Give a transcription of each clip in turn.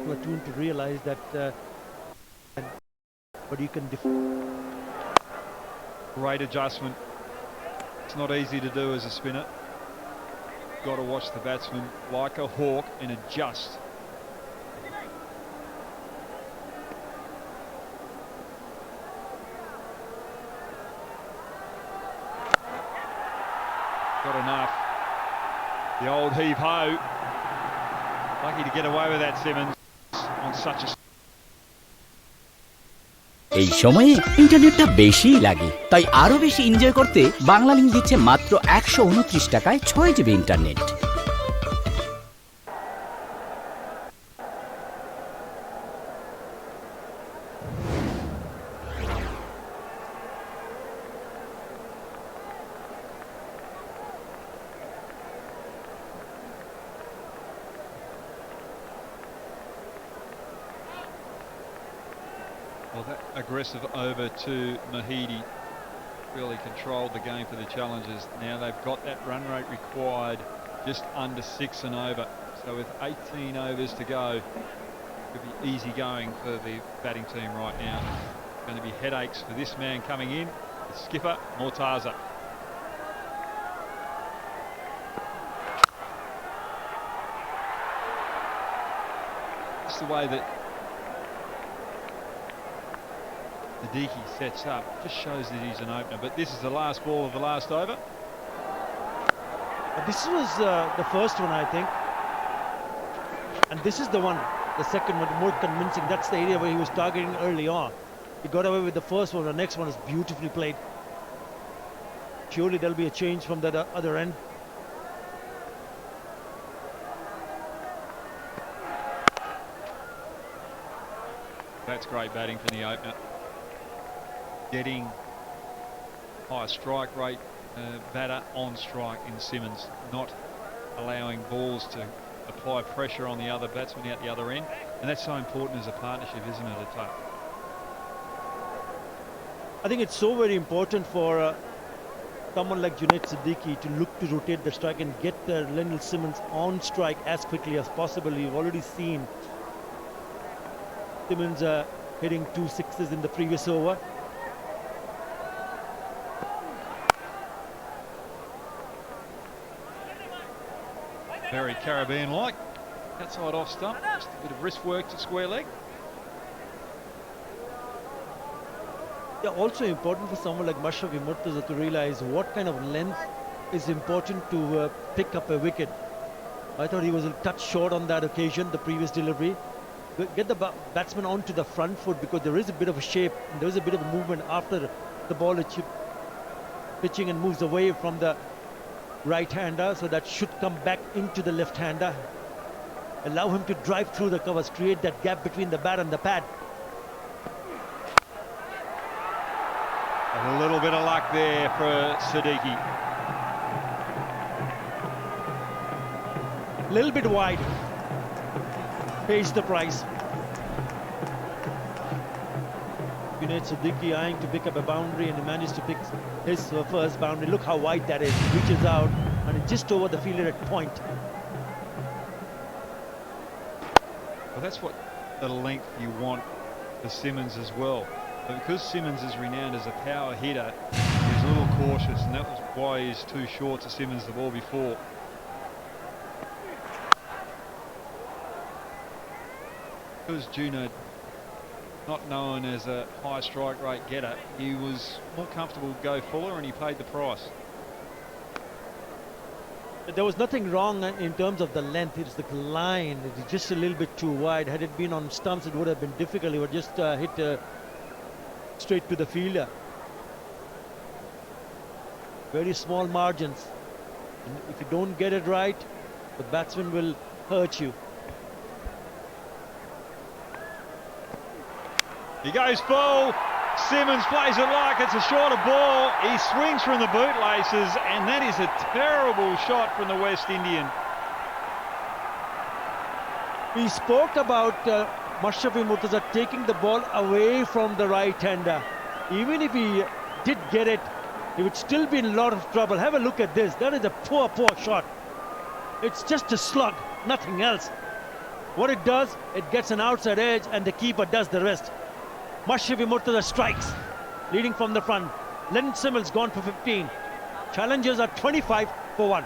platoon to realize that but you can great adjustment. It's not easy to do as a spinner. Got to watch the batsman like a hawk and adjust. Got enough. The old heave-ho. Lucky to get away with that, Simmons, on such a... এই সময়ে ইন্টারনেটটা বেশিই লাগে, তাই আরো বেশি enjoy করতে Bangla link দিচ্ছে মাত্র 129 টাকায় 6 GB internet. Well, that aggressive over to Mahidi really controlled the game for the challengers. Now they've got that run rate required just under 6 and over. So with 18 overs to go, it could be easy going for the batting team right now. Going to be headaches for this man coming in, the skipper, Mortaza. Just the way that Siddiqui sets up just shows that he's an opener, but this is the last ball of the last over. This was the first one, I think, and this is the one, the second one, more convincing. That's the area where he was targeting early on. He got away with the first one. The next one is beautifully played. Surely there'll be a change from that other end. That's great batting from the opener. Getting high strike rate batter on strike in Simmons, not allowing balls to apply pressure on the other batsman out the other end, and that's so important as a partnership, isn't it, Atak? I think it's so very important for someone like Junaid Siddiqui to look to rotate the strike and get Lionel Simmons on strike as quickly as possible. You've already seen Simmons hitting 2 sixes in the previous over. Very Caribbean-like. Outside off stump, just a bit of wrist work to square leg. Yeah, also important for someone like Mashrafi Mortaza to realize what kind of length is important to pick up a wicket. I thought he was a touch short on that occasion, the previous delivery. Get the batsman onto the front foot, because there is a bit of a shape, and there is a bit of a movement after the ball is pitching and moves away from the right-hander, so that should come back into the left-hander. Allow him to drive through the covers, create that gap between the bat and the pad. A little bit of luck there for Siddiqui. A little bit wide. Pays the price. Junaid Siddiqui eyeing to pick up a boundary, and he managed to pick his first boundary. Look how wide that is. He reaches out and it's just over the fielder at point. Well, that's what the length you want for Simmons as well. But because Simmons is renowned as a power hitter, he's a little cautious, and that was why he's too short to Simmons the ball before. Because Junaid, not known as a high strike rate getter, he was more comfortable to go fuller, and he paid the price. There was nothing wrong in terms of the length. It's the line. It's just a little bit too wide. Had it been on stumps, it would have been difficult. He would just hit straight to the fielder. Very small margins. And if you don't get it right, the batsman will hurt you. He goes full. Simmons plays it like it's a shorter ball. He swings from the bootlaces, and that is a terrible shot from the West Indian. He spoke about Mashrafi Mortaza taking the ball away from the right-hander. Even if he did get it, he would still be in a lot of trouble. Have a look at this. That is a poor shot. It's just a slug, nothing else. What it does, it gets an outside edge and the keeper does the rest. Mashrafi Murtaza strikes, leading from the front. Len Simmons gone for 15. Challengers are 25 for 1.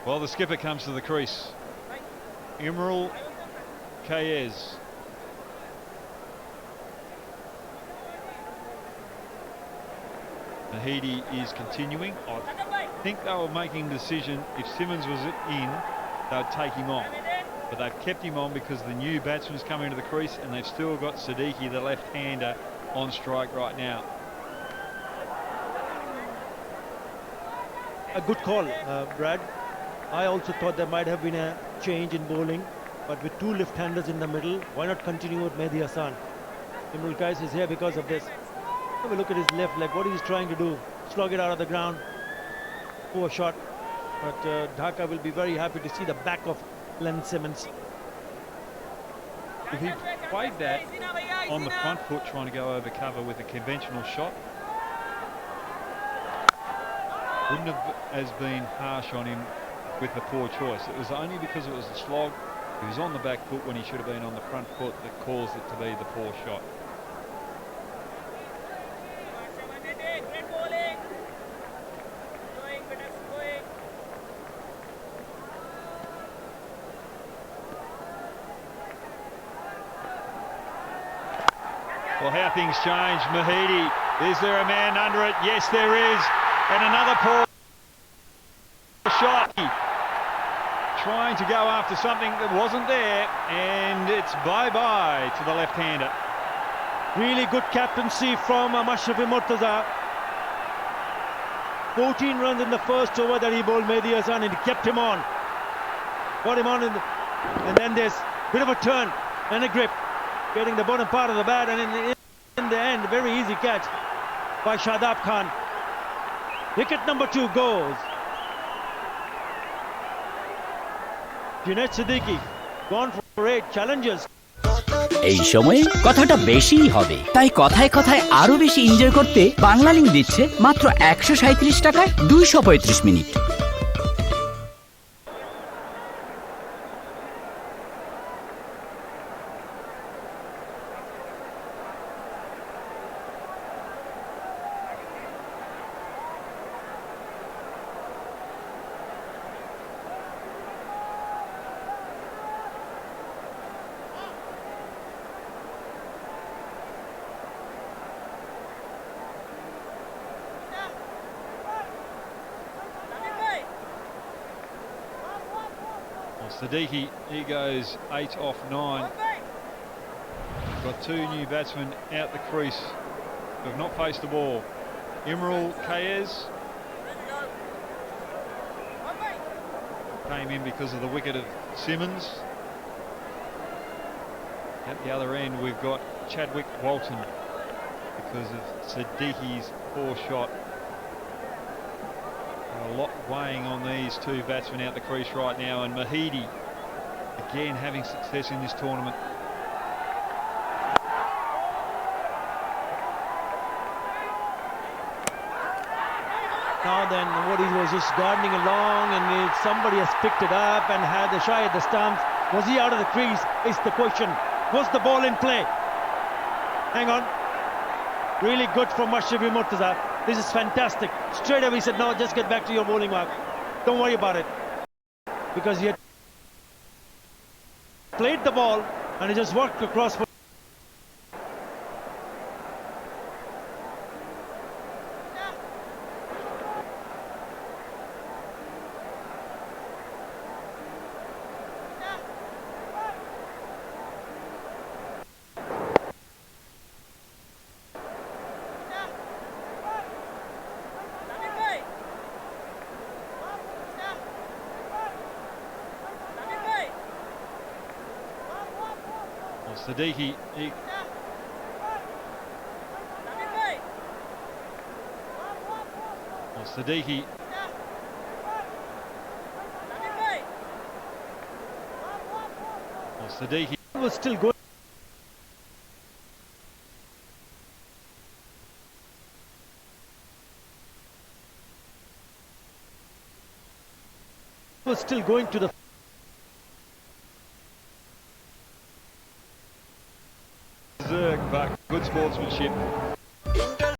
Well, the skipper comes to the crease. Imral Kayes. Mahidi is continuing. I think they were making the decision if Simmons was in, they'd take him on. But they've kept him on because the new batsman's coming into the crease and they've still got Siddiqui, the left-hander, on strike right now. A good call, Brad. I also thought there might have been a change in bowling, but with two left-handers in the middle, why not continue with Mehdi Hassan? Imral Kayes is here because of this. Have a look at his left leg. What is he trying to do? Slog it out of the ground. Poor shot. But Dhaka will be very happy to see the back of Len Simmons. If he played that on the front foot, trying to go over cover with a conventional shot, wouldn't have as been harsh on him with the poor choice. It was only because it was a slog. He was on the back foot when he should have been on the front foot that caused it to be the poor shot. Well, how things change. Mahidi, is there a man under it? Yes, there is. And another poor shot. Trying to go after something that wasn't there, and it's bye-bye to the left-hander. Really good captaincy from Mashrafi Murtaza. 14 runs in the first over that he bowled Mehdi Hassan, and he kept him on. Got him on, and then there's a bit of a turn and a grip, getting the bottom part of the bat, and in the end, very easy catch by Shadab Khan. Wicket number 2 goes. Junaid Siddiqui gone for 8 challenges. এই সময়ে কথাটা বেশিই হবে, তাই কথায় কথায় আরো বেশি এনজয় করতে বাংলা লিংক দিচ্ছে মাত্র 137 টাকায় 235 minute. Siddiqui, he goes 8 off 9. Got 2 new batsmen out the crease who have not faced the ball. Imral Kayes came in because of the wicket of Simmons. At the other end, we've got Chadwick Walton because of Siddiqui's poor shot. A lot weighing on these 2 batsmen out the crease right now, and Mahidi again having success in this tournament. Now then, what he was just gardening along, and somebody has picked it up and had a shy at the stumps. Was he out of the crease is the question. Was the ball in play? Hang on. Really good from Mashrafi Murtaza. This is fantastic. Straight away he said, no, just get back to your bowling mark. Don't worry about it. Because he had played the ball and he just walked across. Siddiqui, Siddiqui. Siddiqui Was still going. Was still going to the